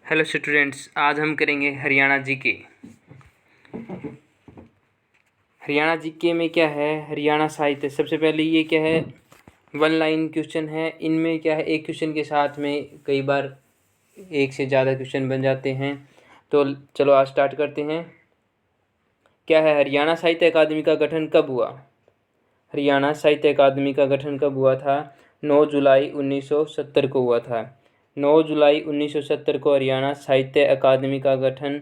Hello students, आज हम करेंगे हरियाणा जीके। हरियाणा जीके में क्या है, हरियाणा साहित्य। सबसे पहले ये क्या है, वन लाइन क्वेश्चन है। इनमें क्या है, एक क्वेश्चन के साथ में कई बार एक से ज़्यादा क्वेश्चन बन जाते हैं। तो चलो आज स्टार्ट करते हैं। क्या है, हरियाणा साहित्य अकादमी का गठन कब हुआ? हरियाणा साहित्य अकादमी का गठन कब हुआ था? 9 जुलाई 1970 को हुआ था। 9 जुलाई 1970 को हरियाणा साहित्य अकादमी का गठन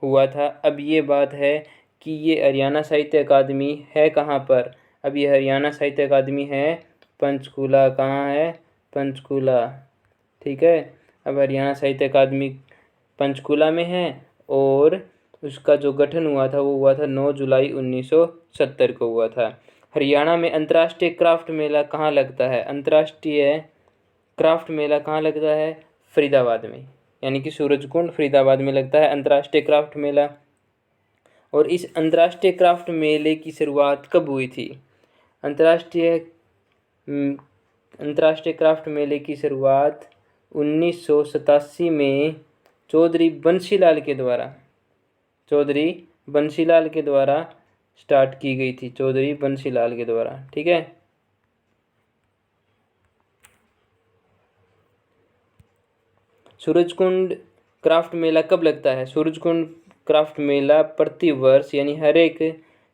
हुआ था। अब ये बात है कि ये हरियाणा साहित्य अकादमी है कहाँ पर? अब ये हरियाणा साहित्य अकादमी है पंचकूला। कहाँ है? पंचकूला। ठीक है। अब हरियाणा साहित्य अकादमी पंचकूला में है और उसका जो गठन हुआ था वो हुआ था 9 जुलाई 1970 को हुआ था। हरियाणा में अंतर्राष्ट्रीय क्राफ्ट मेला कहाँ लगता है? अंतर्राष्ट्रीय क्राफ्ट मेला कहाँ लगता है? फरीदाबाद में, यानी कि सूरजकुंड फरीदाबाद में लगता है अंतर्राष्ट्रीय क्राफ्ट मेला। और इस अंतर्राष्ट्रीय क्राफ्ट मेले की शुरुआत कब हुई थी? अंतर्राष्ट्रीय क्राफ्ट मेले की शुरुआत 1987 में चौधरी बंसीलाल के द्वारा स्टार्ट की गई थी। चौधरी बंसीलाल के द्वारा। ठीक है। सूरजकुंड क्राफ्ट मेला कब लगता है? सूरजकुंड क्राफ्ट मेला प्रतिवर्ष, यानी हर एक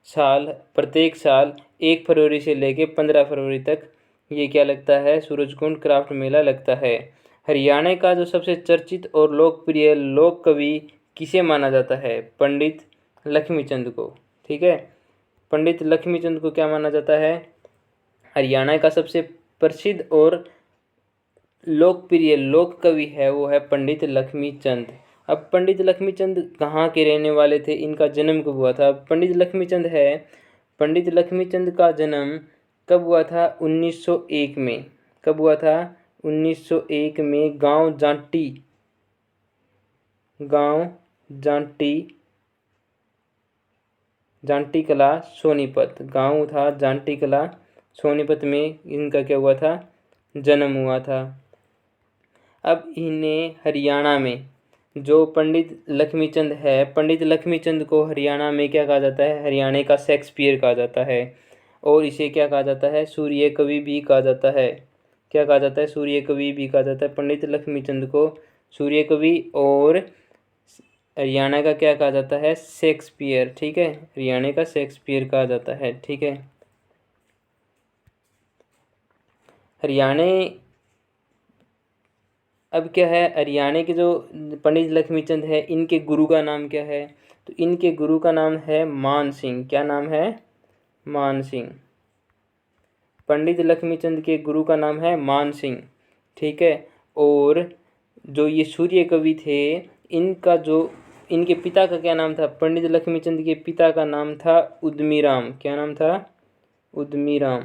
साल, प्रत्येक साल 1 फरवरी से लेके 15 फरवरी तक ये क्या लगता है? सूरजकुंड क्राफ्ट मेला लगता है। हरियाणा का जो सबसे चर्चित और लोकप्रिय लोक कवि किसे माना जाता है? पंडित लक्ष्मीचंद को। ठीक है। पंडित लक्ष्मीचंद को क्या माना जाता है? हरियाणा का सबसे प्रसिद्ध और लोकप्रिय लोक कवि है वो है पंडित लक्ष्मीचंद। अब पंडित लक्ष्मीचंद कहाँ के रहने वाले थे? इनका जन्म कब हुआ था? पंडित लक्ष्मीचंद का जन्म कब हुआ था? 1901 में। कब हुआ था? 1901 में गांव जांटी कला सोनीपत। गांव था जांटी कला सोनीपत में इनका क्या हुआ था? जन्म हुआ था। अब इन्हें हरियाणा में जो पंडित लक्ष्मीचंद है, पंडित लक्ष्मीचंद को हरियाणा में क्या कहा जाता है? हरियाणा का शेक्सपियर कहा जाता है। और इसे क्या कहा जाता है? सूर्य कवि भी कहा जाता है। क्या कहा जाता है? सूर्य कवि भी कहा जाता है। पंडित लक्ष्मीचंद को सूर्य कवि और हरियाणा का क्या कहा जाता है? शेक्सपियर। ठीक है। हरियाणा का शेक्सपियर कहा जाता है। ठीक है। हरियाणा अब क्या है, हरियाणा के जो पंडित लक्ष्मीचंद है इनके गुरु का नाम क्या है? तो इनके गुरु का नाम है मान सिंह। क्या नाम है? मान सिंह। पंडित लक्ष्मीचंद के गुरु का नाम है मान सिंह। ठीक है। और जो ये सूर्य कवि थे, इनके पिता का क्या नाम था? पंडित लक्ष्मीचंद के पिता का नाम था उद्यमीराम। क्या नाम था? उद्यमीराम।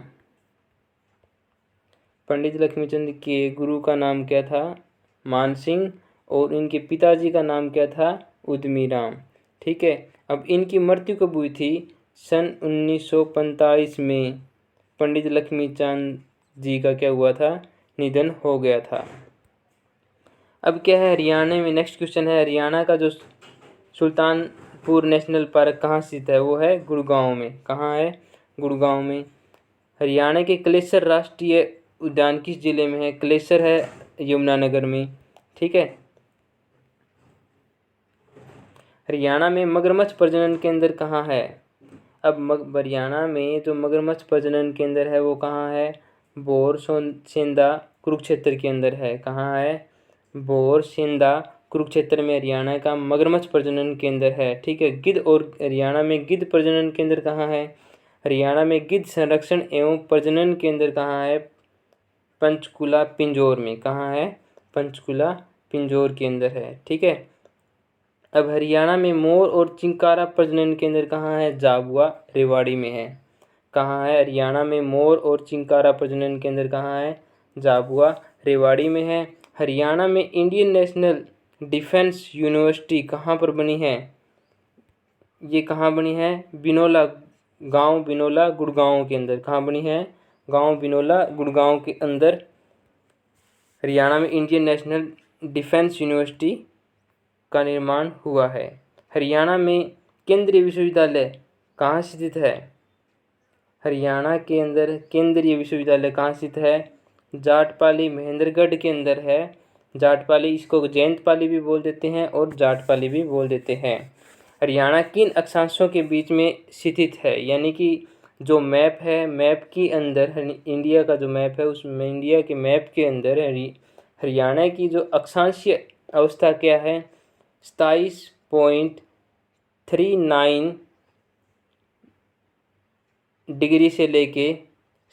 पंडित लक्ष्मीचंद के गुरु का नाम क्या था? मान सिंह। और इनके पिताजी का नाम क्या था? उद्यमीराम। ठीक है। अब इनकी मृत्यु कब हुई थी? सन 1945 में पंडित लक्ष्मीचंद जी का क्या हुआ था? निधन हो गया था। अब क्या है, हरियाणा में नेक्स्ट क्वेश्चन है, हरियाणा का जो सुल्तानपुर नेशनल पार्क कहाँ स्थित है? वो है गुड़गांव में। कहाँ है? गुड़गांव में। हरियाणा के क्लेसर राष्ट्रीय उद्यान किस जिले में है? क्लेसर है यमुनानगर में। ठीक है। हरियाणा में मगरमच्छ प्रजनन केंद्र कहाँ है? अब हरियाणा में जो मगरमच्छ प्रजनन केंद्र है वो कहाँ है? भोर सेंधा कुरुक्षेत्र के अंदर है। कहाँ है? भोर सेंधा कुरुक्षेत्र में हरियाणा का मगरमच्छ प्रजनन केंद्र है। ठीक है। गिद्ध और हरियाणा में गिद्ध प्रजनन केंद्र कहाँ है? हरियाणा में गिद्ध संरक्षण एवं प्रजनन केंद्र कहाँ है? पंचकूला पिंजौर में। कहाँ है? पंचकूला पिंजौर के अंदर है। ठीक है। अब हरियाणा में मोर और चिंकारा प्रजनन केंद्र कहाँ है? झाबुआ रेवाड़ी में है। कहाँ है? हरियाणा में मोर और चिंकारा प्रजनन केंद्र कहाँ है? झाबुआ रेवाड़ी में है। हरियाणा में इंडियन नेशनल डिफेंस यूनिवर्सिटी कहाँ पर बनी है? ये कहाँ बनी है? बिनोला, गांव बिनोला गुड़गांव के अंदर। कहाँ बनी है? गांव बिनोला गुड़गांव के अंदर हरियाणा में इंडियन नेशनल डिफेंस यूनिवर्सिटी का निर्माण हुआ है। हरियाणा में केंद्रीय विश्वविद्यालय कहाँ स्थित है? हरियाणा के अंदर केंद्रीय विश्वविद्यालय कहाँ स्थित है? जाटपाली महेंद्रगढ़ के अंदर है। जाटपाली, इसको जयंतपाली भी बोल देते हैं और जाटपाली भी बोल देते हैं। हरियाणा किन अक्षांशों के बीच में स्थित है? यानी कि जो मैप है, मैप के अंदर इंडिया का जो मैप है, उस इंडिया के मैप के अंदर हरियाणा की जो अक्षांशीय अवस्था क्या है? 27.39 डिग्री से लेके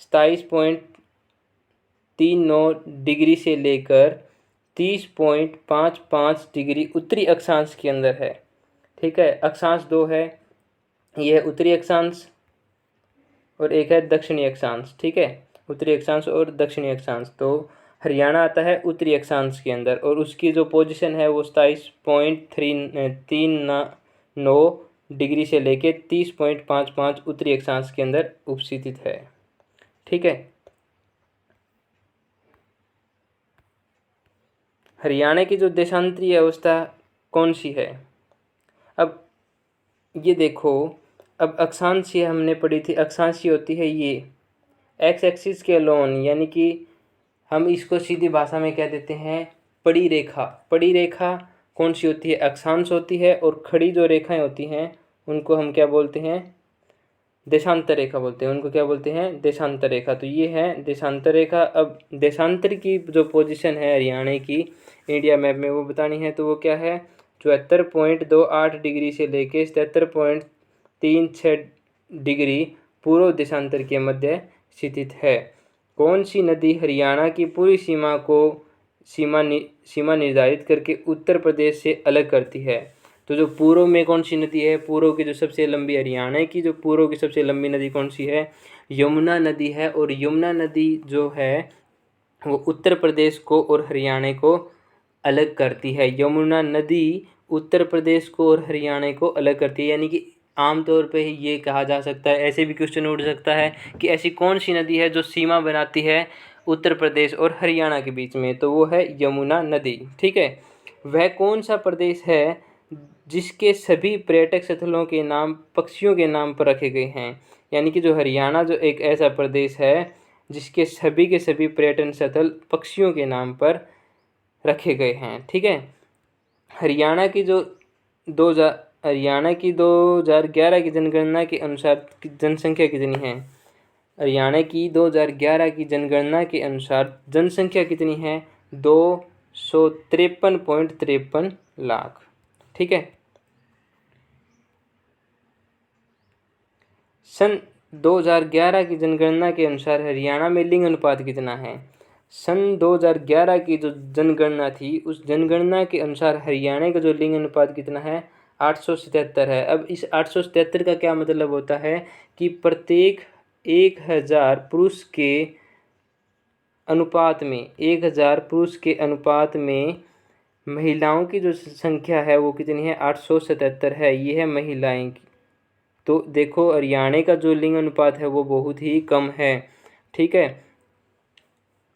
27.39 डिग्री से लेकर 30.55 डिग्री उत्तरी अक्षांश के अंदर है। ठीक है, अक्षांश दो है, यह है उत्तरी अक्षांश और एक है दक्षिणी अक्षांश। ठीक है, उत्तरी अक्षांश और दक्षिणी अक्षांश। तो हरियाणा आता है उत्तरी अक्षांश के अंदर और उसकी जो पोजीशन है वो 27.39 डिग्री से लेके 30.55 उत्तरी अक्षांश के अंदर उपस्थित है। ठीक है, हरियाणा की जो देशांतरीय अवस्था कौन सी है? अब ये देखो, अब अक्षांशीय हमने पढ़ी थी, अक्षांशीय होती है ये एक्स एक्सिस के अलोन, यानी कि हम इसको सीधी भाषा में कह देते हैं पड़ी रेखा। पड़ी रेखा कौन सी होती है? अक्षांश होती है। और खड़ी जो रेखाएं होती हैं उनको हम क्या बोलते हैं? देशांतर रेखा बोलते हैं। उनको क्या बोलते हैं? देशांतर रेखा। तो ये है देशांतर रेखा। अब देशांतर की जो पोजीशन है हरियाणा की इंडिया मैप में वो बतानी है, तो वो क्या है? 74.28 डिग्री से लेके 77.36 डिग्री पूर्व देशांतर के मध्य स्थित है। कौन सी नदी हरियाणा की पूरी सीमा निर्धारित करके उत्तर प्रदेश से अलग करती है? तो जो पूर्व में कौन सी नदी है? पूर्व की जो सबसे लंबी, हरियाणा की जो पूर्व की सबसे लंबी नदी कौन सी है? यमुना नदी है। और यमुना नदी जो है वो उत्तर प्रदेश को और हरियाणा को अलग करती है। यमुना नदी उत्तर प्रदेश को और हरियाणा को अलग करती है। यानी कि आमतौर पे ये कहा जा सकता है, ऐसे भी क्वेश्चन उठ सकता है कि ऐसी कौन सी नदी है जो सीमा बनाती है उत्तर प्रदेश और हरियाणा के बीच में? तो वो है यमुना नदी। ठीक है, वह कौन सा प्रदेश है जिसके सभी पर्यटक स्थलों के नाम पक्षियों के नाम पर रखे गए हैं? यानी कि जो हरियाणा जो एक ऐसा प्रदेश है जिसके सभी के सभी पर्यटन स्थल पक्षियों के नाम पर रखे गए हैं। ठीक है, हरियाणा की 2011 की जनगणना के अनुसार जनसंख्या कितनी है? हरियाणा की 2011 की जनगणना के अनुसार जनसंख्या कितनी है? 253.53 लाख। ठीक है, सन 2011 की जनगणना के अनुसार हरियाणा में लिंग अनुपात कितना है? सन 2011 की जो जनगणना थी उस जनगणना के अनुसार हरियाणा का जो लिंग अनुपात कितना है? 877 है। अब इस 877 का क्या मतलब होता है कि प्रत्येक 1000 पुरुष के अनुपात में 1000 पुरुष के अनुपात में महिलाओं की जो संख्या है वो कितनी है? 877 है। ये है महिलाएं की। तो देखो हरियाणा का जो लिंग अनुपात है वो बहुत ही कम है। ठीक है,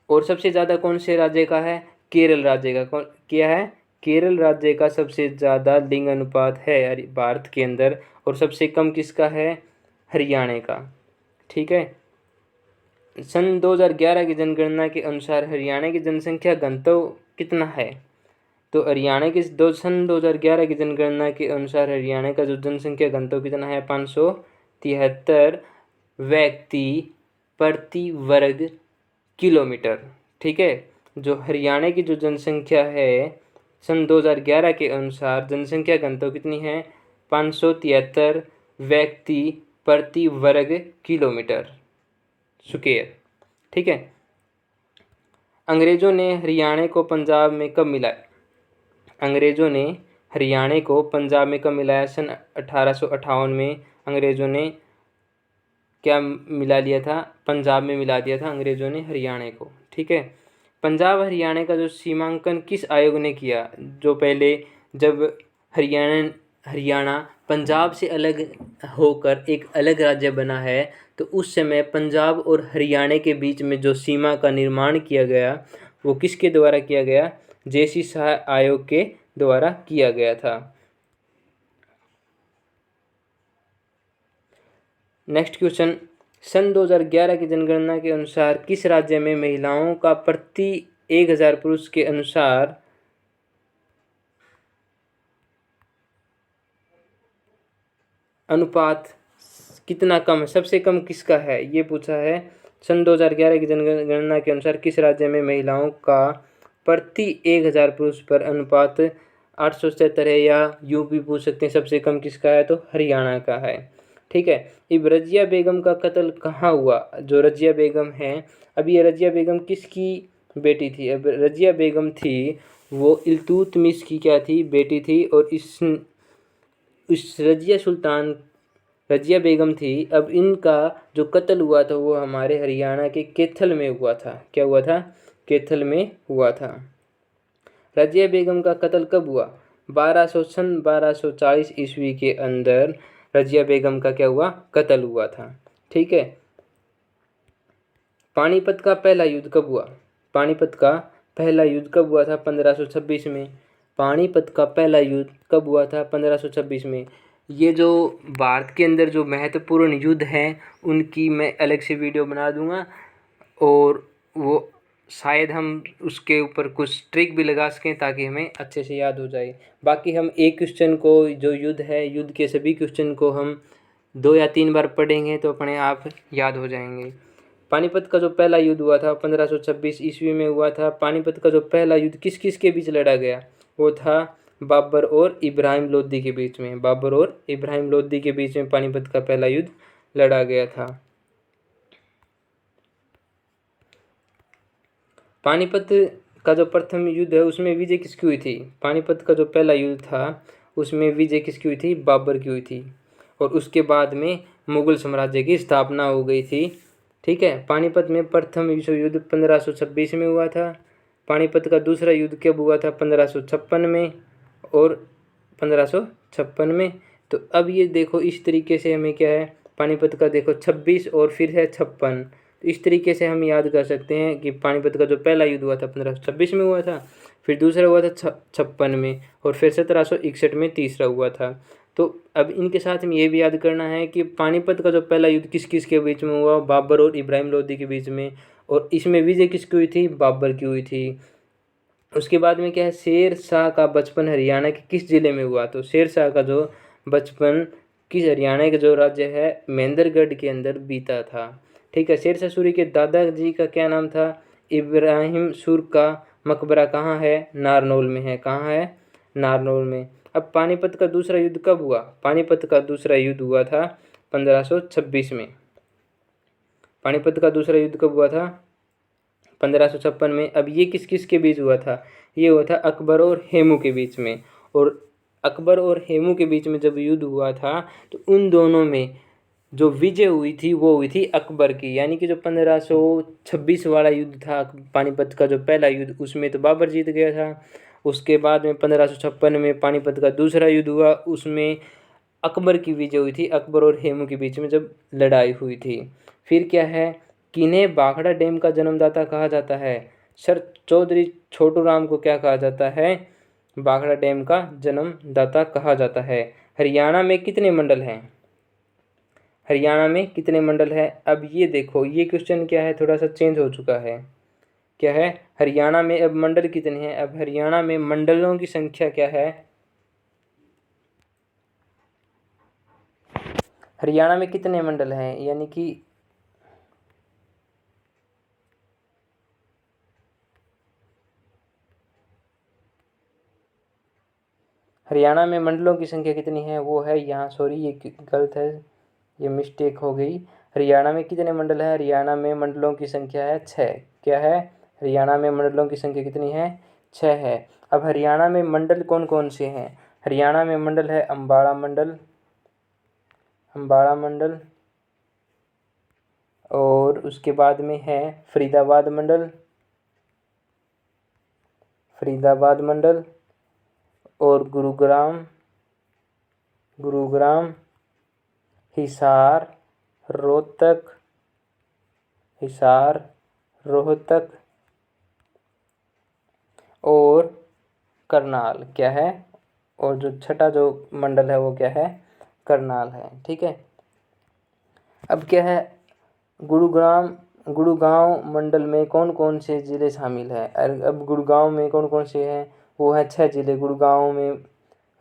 और सबसे ज़्यादा कौन से राज्य का है? केरल राज्य का। कौन क्या है? केरल राज्य का सबसे ज़्यादा लिंग अनुपात है भारत के अंदर। और सबसे कम किसका है? हरियाणा का। ठीक है, सन 2011 की जनगणना के अनुसार हरियाणा की जनसंख्या घनत्व कितना है? तो हरियाणा की सन 2011 की जनगणना के अनुसार हरियाणा का जो जनसंख्या घनत्व कितना है? 573 व्यक्ति प्रति वर्ग किलोमीटर। ठीक है, जो हरियाणा की जो जनसंख्या है सन 2011 के अनुसार जनसंख्या घनत्व कितनी है? 573 व्यक्ति प्रति वर्ग किलोमीटर स्क्वायर। ठीक है, अंग्रेजों ने हरियाणा को पंजाब में कब मिलाया? अंग्रेजों ने हरियाणा को पंजाब में कब मिलाया? सन 1858 में अंग्रेजों ने क्या मिला लिया था? पंजाब में मिला दिया था अंग्रेजों ने हरियाणा को। ठीक है, पंजाब हरियाणा का जो सीमांकन किस आयोग ने किया? जो पहले जब हरियाणा पंजाब से अलग होकर एक अलग राज्य बना है तो उस समय पंजाब और हरियाणा के बीच में जो सीमा का निर्माण किया गया वो किसके द्वारा किया गया? जे.सी. शाह आयोग के द्वारा किया गया था। नेक्स्ट क्वेश्चन, सन 2011 की जनगणना के अनुसार किस राज्य में महिलाओं का प्रति 1000 पुरुष के अनुसार अनुपात कितना कम है? सबसे कम किसका है ये पूछा है। सन 2011 की जनगणना के अनुसार किस राज्य में महिलाओं का प्रति 1000 पुरुष पर अनुपात 877 है, या यूं भी पूछ सकते हैं सबसे कम किसका है, तो हरियाणा का है। ठीक है। अब रजिया बेगम का कत्ल कहाँ हुआ? जो रजिया बेगम है, अब ये रजिया बेगम किसकी बेटी थी? अब रजिया बेगम थी वो इल्तुतमिश की क्या थी? बेटी थी। और इस रजिया बेगम थी। अब इनका जो कत्ल हुआ था वो हमारे हरियाणा के कैथल में हुआ था। क्या हुआ था? कैथल में हुआ था। रजिया बेगम का कत्ल कब हुआ? 1240 ईस्वी के अंदर रजिया बेगम का क्या हुआ? कत्ल हुआ था। ठीक है। पानीपत का पहला युद्ध कब हुआ? पानीपत का पहला युद्ध कब हुआ था? 1526 में। पानीपत का पहला युद्ध कब हुआ था? 1526 में। ये जो भारत के अंदर जो महत्वपूर्ण युद्ध हैं उनकी मैं अलग से वीडियो बना दूंगा, और वो शायद हम उसके ऊपर कुछ ट्रिक भी लगा सकें ताकि हमें अच्छे से याद हो जाए। बाकी हम एक क्वेश्चन को, जो युद्ध है, युद्ध के सभी क्वेश्चन को हम 2 या 3 बार पढ़ेंगे तो अपने आप याद हो जाएंगे। पानीपत का जो पहला युद्ध हुआ था 1526 ईस्वी में हुआ था। पानीपत का जो पहला युद्ध किस किस के बीच लड़ा गया? वो था बाबर और इब्राहिम लोदी के बीच में। बाबर और इब्राहिम लोदी के बीच में पानीपत का पहला युद्ध लड़ा गया था। पानीपत का जो प्रथम युद्ध है उसमें विजय किसकी हुई थी? पानीपत का जो पहला युद्ध था उसमें विजय किसकी हुई थी? बाबर की हुई थी। और उसके बाद में मुगल साम्राज्य की स्थापना हो गई थी। ठीक है। पानीपत में प्रथम विश्व युद्ध 1526 में हुआ था। पानीपत का दूसरा युद्ध कब हुआ था? 1556 में और 1556 में। तो अब ये देखो इस तरीके से हमें क्या है, पानीपत का देखो 26 और फिर है 56। तो इस तरीके से हम याद कर सकते हैं कि पानीपत का जो पहला युद्ध हुआ था 1526 में हुआ था, फिर दूसरा हुआ था 56 में, और फिर 1761 में तीसरा हुआ था। तो अब इनके साथ में ये भी याद करना है कि पानीपत का जो पहला युद्ध किस किस के बीच में हुआ? बाबर और इब्राहिम लोदी के बीच में। और इसमें विजय किसकी हुई थी? बाबर की हुई थी। उसके बाद में क्या है, शेर शाह का बचपन हरियाणा के किस जिले में हुआ? तो शेर शाह का जो बचपन किस हरियाणा का जो राज्य है महेंद्रगढ़ के अंदर बीता था। ठीक है। शेर शाह सूरी के दादाजी का क्या नाम था? इब्राहिम सूर का मकबरा कहाँ है? नारनौल में है। कहाँ है? नारनौल में। अब पानीपत का दूसरा युद्ध कब हुआ? पानीपत का दूसरा युद्ध हुआ था 1526 में। पानीपत का दूसरा युद्ध कब हुआ था? 1556 में। अब ये किस किस के बीच हुआ था? ये हुआ था अकबर और हेमू के बीच में। और अकबर और हेमू के बीच में जब युद्ध हुआ था तो उन दोनों में जो विजय हुई थी वो हुई थी अकबर की। यानी कि जो 1526 वाला युद्ध था पानीपत का जो पहला युद्ध, उसमें तो बाबर जीत गया था। उसके बाद में 1556 में पानीपत का दूसरा युद्ध हुआ, उसमें अकबर की विजय हुई थी। अकबर और हेमू के बीच में जब लड़ाई हुई थी। फिर क्या है, किन्हें भाखड़ा डैम का जन्मदाता कहा जाता है? सर चौधरी छोटू राम को क्या कहा जाता है? भाखड़ा डैम का जन्मदाता कहा जाता है। हरियाणा में कितने मंडल हैं? हरियाणा में कितने मंडल है? अब ये देखो ये क्वेश्चन क्या है, थोड़ा सा चेंज हो चुका है। क्या है? हरियाणा में अब मंडल कितने हैं? अब हरियाणा में मंडलों की संख्या क्या है? हरियाणा में कितने मंडल हैं? यानी कि हरियाणा में मंडलों की संख्या कितनी है? वो है यहाँ, सॉरी ये गलत है, ये मिस्टेक हो गई। हरियाणा में कितने मंडल हैं? हरियाणा में मंडलों की संख्या है 6। क्या है? हरियाणा में मंडलों की संख्या कितनी है? 6 है। अब हरियाणा में मंडल कौन कौन से हैं? हरियाणा में मंडल है अम्बाड़ा मंडल, अम्बाड़ा मंडल, और उसके बाद में है फरीदाबाद मंडल, फरीदाबाद मंडल, और गुरुग्राम, गुरुग्राम, हिसार, रोहतक, हिसार, रोहतक, और करनाल क्या है, और जो छठा जो मंडल है वो क्या है, करनाल है। ठीक है, अब क्या है, गुड़गांव मंडल में कौन कौन से ज़िले शामिल हैं। अब गुड़गांव में कौन कौन से हैं, वो है 6 ज़िले। गुड़गांव में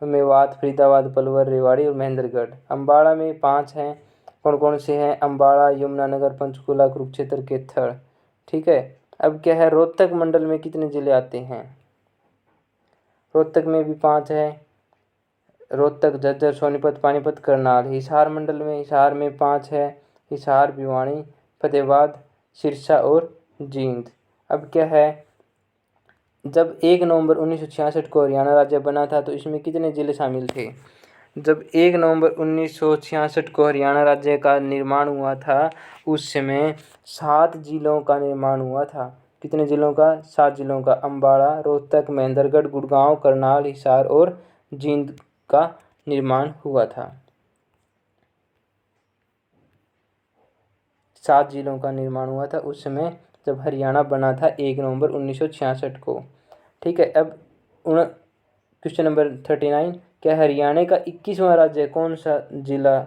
मेवात, फरीदाबाद, पलवल, रेवाड़ी और महेंद्रगढ़। अम्बाड़ा में 5 हैं, कौन कौन से हैं, अम्बाड़ा, यमुनानगर, पंचकुला, कुरुक्षेत्र, कैथल। ठीक है, अब क्या है, रोहतक मंडल में कितने ज़िले आते हैं। रोहतक में भी 5 है, रोहतक, झज्जर, सोनीपत, पानीपत, करनाल। हिसार मंडल में, हिसार में 5 है, हिसार, भिवानी, फतेहाबाद, सिरसा और जींद। अब क्या है, जब 1 नवंबर 1966 को हरियाणा राज्य बना था तो इसमें कितने ज़िले शामिल थे। जब 1 नवंबर 1966 को हरियाणा राज्य का निर्माण हुआ था उस समय 7 जिलों का निर्माण हुआ था। कितने जिलों का, 7 जिलों का। अम्बाड़ा, रोहतक, महेंद्रगढ़, गुड़गांव, करनाल, हिसार और जींद का निर्माण हुआ था। 7 जिलों का निर्माण हुआ था उस समय जब हरियाणा बना था 1 नवंबर 1966 को। ठीक है, अब क्वेश्चन नंबर 39, क्या हरियाणा का 21वां राज्य कौन सा जिला,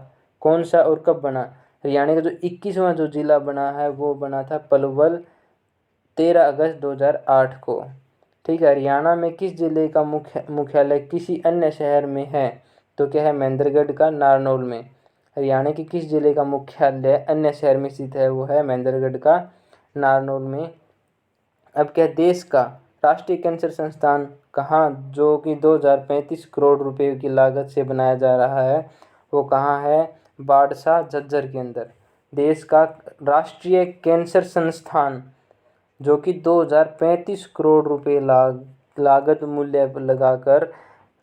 कौन सा और कब बना। हरियाणा का जो 21वां जो जिला बना है वो बना था पलवल 13 अगस्त 2008 को। ठीक है, हरियाणा में किस जिले का मुख्यालय किसी अन्य शहर में है, तो क्या है, महेंद्रगढ़ का नारनौल में। हरियाणा के किस जिले का मुख्यालय अन्य शहर में स्थित है, वो है महेंद्रगढ़ का नारनौल में। अब क्या, देश का राष्ट्रीय कैंसर संस्थान कहाँ, जो कि 2035 करोड़ रुपए की लागत से बनाया जा रहा है, वो कहाँ है, बाड़सा, झज्जर के अंदर। देश का राष्ट्रीय कैंसर संस्थान जो कि 2035 करोड़ रुपए लागत मूल्य लगाकर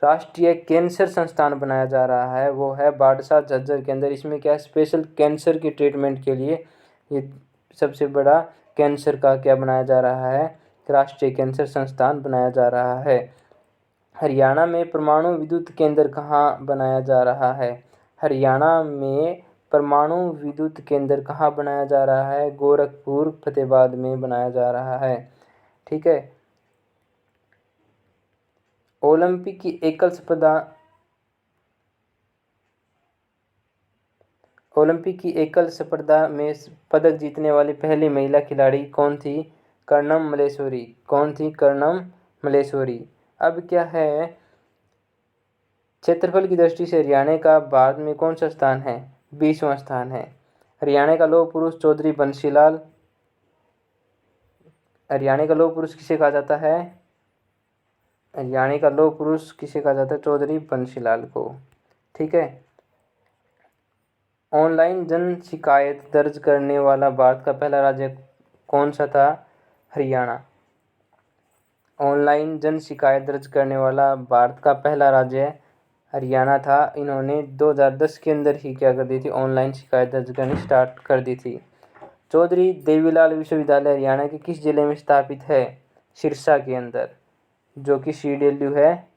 राष्ट्रीय कैंसर संस्थान बनाया जा रहा है, वो है बाड़सा, झज्जर के अंदर। इसमें क्या, स्पेशल कैंसर के ट्रीटमेंट के लिए ये सबसे बड़ा कैंसर का क्या बनाया जा रहा है, राष्ट्रीय कैंसर संस्थान बनाया जा रहा है। हरियाणा में परमाणु विद्युत केंद्र कहाँ बनाया जा रहा है। हरियाणा में परमाणु विद्युत केंद्र कहाँ बनाया जा रहा है, गोरखपुर, फतेहाबाद में बनाया जा रहा है। ठीक है, ओलंपिक की एकल स्पर्धा में पदक जीतने वाली पहली महिला खिलाड़ी कौन थी, कर्णम मल्लेश्वरी। कौन थी, कर्णम मल्लेश्वरी। अब क्या है, क्षेत्रफल की दृष्टि से हरियाणा का भारत में कौन सा स्थान है, 20वां स्थान है। हरियाणा का लौह पुरुष चौधरी बंशीलाल, हरियाणा का लौह पुरुष किसे कहा जाता है, हरियाणा का लौह पुरुष किसे कहा जाता है, चौधरी बंशीलाल को। ठीक है, ऑनलाइन जन शिकायत दर्ज करने वाला भारत का पहला राज्य कौन सा था, हरियाणा। ऑनलाइन जन शिकायत दर्ज करने वाला भारत का पहला राज्य हरियाणा था। इन्होंने 2010 के अंदर ही क्या कर दी थी, ऑनलाइन शिकायत दर्ज करनी स्टार्ट कर दी थी। चौधरी देवीलाल विश्वविद्यालय हरियाणा के किस जिले में स्थापित है, सिरसा के अंदर, जो कि CDLU है।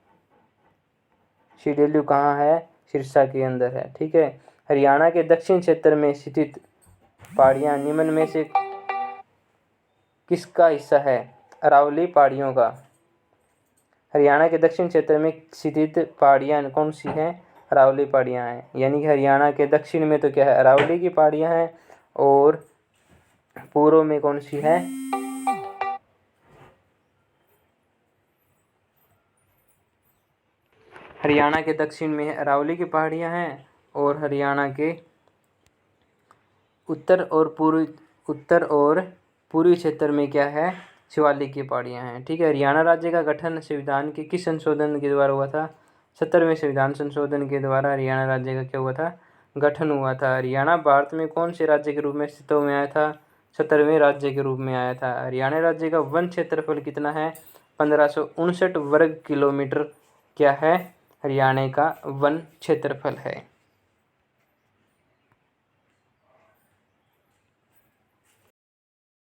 CDLU कहाँ है, सिरसा के अंदर है। ठीक है, हरियाणा के दक्षिण क्षेत्र में स्थित पहाड़ियाँ निम्न में से किसका हिस्सा है, अरावली पहाड़ियों का। हरियाणा के दक्षिण क्षेत्र में स्थित पहाड़ियाँ कौन सी हैं, अरावली पहाड़ियाँ हैं। यानी कि हरियाणा के दक्षिण में तो क्या है, अरावली की पहाड़ियाँ हैं, और पूर्व में कौन सी है, हरियाणा के दक्षिण में अरावली की पहाड़ियाँ हैं, और हरियाणा के उत्तर और पूर्वी क्षेत्र में क्या है, शिवालिक की पहाड़ियाँ हैं। ठीक है, हरियाणा राज्य का गठन संविधान के किस संशोधन के द्वारा हुआ था, 70वें संविधान संशोधन के द्वारा हरियाणा राज्य का क्या हुआ था, गठन हुआ था। हरियाणा भारत में कौन से राज्य के रूप में अस्तित्व में आया था, 70वें राज्य के रूप में आया था। हरियाणा राज्य का वन क्षेत्रफल कितना है, 1559 वर्ग किलोमीटर क्या है, हरियाणा का वन क्षेत्रफल है।